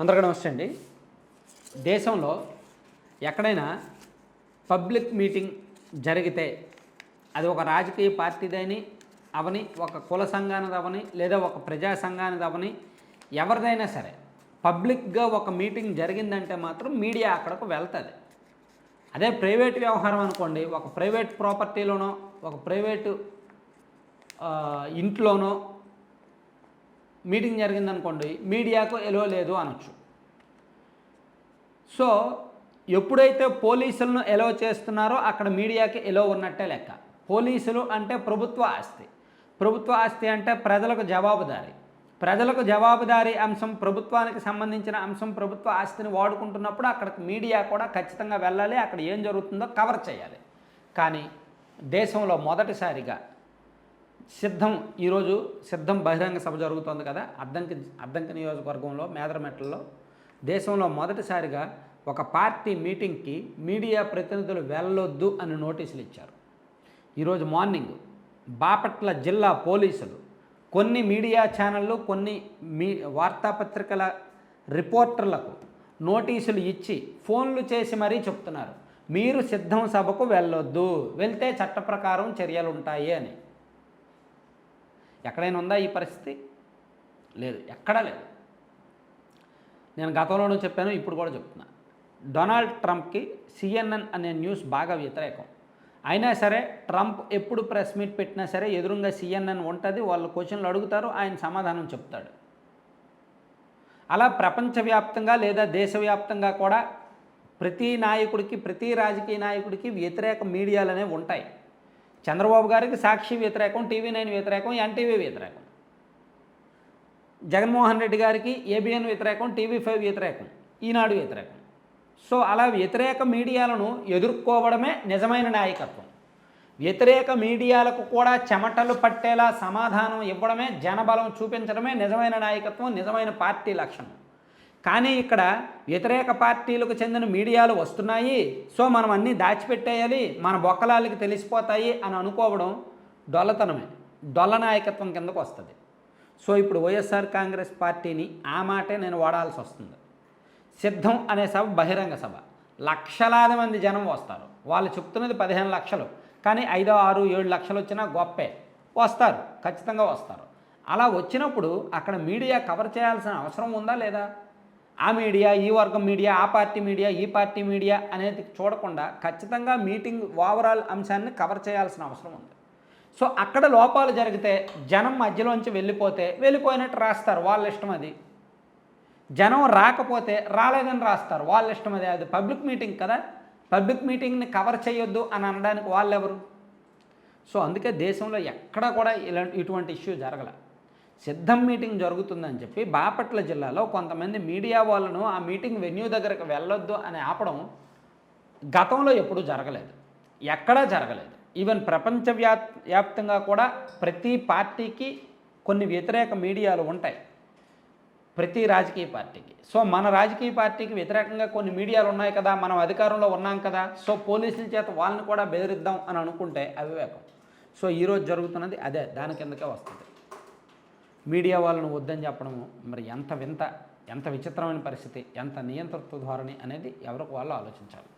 అందరికీ నమస్తే అండి. దేశంలో ఎక్కడైనా పబ్లిక్ మీటింగ్ జరిగితే అది ఒక రాజకీయ పార్టీదని అవని, ఒక కుల సంఘానిది అవని, లేదా ఒక ప్రజా సంఘానిది అవని, ఎవరిదైనా సరే పబ్లిక్గా ఒక మీటింగ్ జరిగిందంటే మాత్రం మీడియా అక్కడకు వెళ్తుంది. అదే ప్రైవేట్ వ్యవహారం అనుకోండి, ఒక ప్రైవేట్ ప్రాపర్టీలోనో ఒక ప్రైవేటు ఇంట్లోనో మీటింగ్ జరిగిందనుకోండి, మీడియాకు ఎలో లేదు అనొచ్చు. సో ఎప్పుడైతే పోలీసులను ఎలో చేస్తున్నారో అక్కడ మీడియాకి ఎలో ఉన్నట్టే లెక్క. పోలీసులు అంటే ప్రభుత్వ ఆస్తి, ప్రభుత్వ ఆస్తి అంటే ప్రజలకు జవాబుదారీ, ప్రజలకు జవాబుదారీ అంశం, ప్రభుత్వానికి సంబంధించిన అంశం, ప్రభుత్వ ఆస్తిని వాడుకుంటున్నప్పుడు అక్కడికి మీడియా కూడా ఖచ్చితంగా వెళ్ళాలి, అక్కడ ఏం జరుగుతుందో కవర్ చేయాలి. కానీ దేశంలో మొదటిసారిగా ఈరోజు సిద్ధం బహిరంగ సభ జరుగుతోంది కదా, అద్దంకి నియోజకవర్గంలో మేదరమెట్లలో. దేశంలో మొదటిసారిగా ఒక పార్టీ మీటింగ్కి మీడియా ప్రతినిధులు వెళ్ళొద్దు అని నోటీసులు ఇచ్చారు. ఈరోజు మార్నింగ్ బాపట్ల జిల్లా పోలీసులు కొన్ని మీడియా ఛానళ్ళు, కొన్ని వార్తాపత్రికల రిపోర్టర్లకు నోటీసులు ఇచ్చి ఫోన్లు చేసి మరీ చెప్తున్నారు, మీరు సిద్ధం సభకు వెళ్ళొద్దు, వెళ్తే చట్ట ప్రకారం చర్యలు ఉంటాయి అని. ఎక్కడైనా ఉందా ఈ పరిస్థితి? లేదు, ఎక్కడా లేదు. నేను గతంలోనూ చెప్పాను, ఇప్పుడు కూడా చెప్తున్నా. డొనాల్డ్ ట్రంప్కి CNN అనే న్యూస్ బాగా వ్యతిరేకం. అయినా సరే ట్రంప్ ఎప్పుడు ప్రెస్ మీట్ పెట్టినా సరే ఎదురుగా CNN ఉంటుంది, వాళ్ళు క్వశ్చన్లు అడుగుతారు, ఆయన సమాధానం చెప్తాడు. అలా ప్రపంచవ్యాప్తంగా లేదా దేశవ్యాప్తంగా కూడా ప్రతి నాయకుడికి, ప్రతి రాజకీయ నాయకుడికి వ్యతిరేక మీడియాలు అనేవి ఉంటాయి. చంద్రబాబు గారికి సాక్షి వ్యతిరేకం, TV9 వ్యతిరేకం, NTV వ్యతిరేకం. జగన్మోహన్ రెడ్డి గారికి ABN వ్యతిరేకం, TV5 వ్యతిరేకం, ఈనాడు వ్యతిరేకం. సో అలా వ్యతిరేక మీడియాలను ఎదుర్కోవడమే నిజమైన నాయకత్వం. వ్యతిరేక మీడియాలకు కూడా చెమటలు పట్టేలా సమాధానం ఇవ్వడమే, జనబలం చూపించడమే నిజమైన నాయకత్వం, నిజమైన పార్టీ లక్షణం. కానీ ఇక్కడ వ్యతిరేక పార్టీలకు చెందిన మీడియాలు వస్తున్నాయి, సో మనం అన్నీ దాచిపెట్టేయాలి, మన బొక్కలాలకి తెలిసిపోతాయి అని అనుకోవడం డొల్లతనమే, డొల్ల నాయకత్వం కిందకు వస్తుంది. సో ఇప్పుడు వైఎస్ఆర్ కాంగ్రెస్ పార్టీని ఆ మాటే నేను వాడాల్సి వస్తుంది. సిద్ధం అనే సభ బహిరంగ సభ, లక్షలాది మంది జనం వస్తారు. వాళ్ళు చెప్తున్నది 15 లక్షలు, కానీ 5, 6, 7 లక్షలు వచ్చినా గొప్పే, వస్తారు, ఖచ్చితంగా వస్తారు. అలా వచ్చినప్పుడు అక్కడ మీడియా కవర్ చేయాల్సిన అవసరం ఉందా లేదా? ఆ మీడియా, ఈ వర్గం మీడియా, ఆ పార్టీ మీడియా, ఈ పార్టీ మీడియా అనేది చూడకుండా ఖచ్చితంగా మీటింగ్ ఓవరాల్ అంశాన్ని కవర్ చేయాల్సిన అవసరం ఉంది. సో అక్కడ లోపాలు జరిగితే జనం మధ్యలోంచి వెళ్ళిపోయినట్టు రాస్తారు, వాళ్ళ ఇష్టం అది. జనం రాకపోతే రాలేదని రాస్తారు, వాళ్ళ ఇష్టం అది. అది పబ్లిక్ మీటింగ్ కదా, పబ్లిక్ మీటింగ్ని కవర్ చేయొద్దు అని అనడానికి వాళ్ళెవరు? సో అందుకే దేశంలో ఎక్కడా కూడా ఇటువంటి ఇష్యూ జరగల. సిద్ధం మీటింగ్ జరుగుతుందని చెప్పి బాపట్ల జిల్లాలో కొంతమంది మీడియా వాళ్ళను ఆ మీటింగ్ వెన్యూ దగ్గరకు వెళ్ళొద్దు అని ఆపడం గతంలో ఎప్పుడూ జరగలేదు, ఎక్కడా జరగలేదు. ఈవెన్ ప్రపంచవ్యాప్తంగా కూడా ప్రతి పార్టీకి కొన్ని వ్యతిరేక మీడియాలు ఉంటాయి, ప్రతి రాజకీయ పార్టీకి. సో మన రాజకీయ పార్టీకి వ్యతిరేకంగా కొన్ని మీడియాలు ఉన్నాయి కదా, మనం అధికారంలో ఉన్నాం కదా, సో పోలీసుల చేత వాళ్ళని కూడా బెదిరిద్దాం అని అనుకుంటే అవివేకం. సో ఈరోజు జరుగుతున్నది అదే, దాని కిందకే వస్తుంది. మీడియా వాళ్ళను వద్దని చెప్పడము మరి ఎంత వింత, ఎంత విచిత్రమైన పరిస్థితి, ఎంత నియంతృత్వ ధోరణి అనేది ఎవరికి వాళ్ళు ఆలోచించాలి.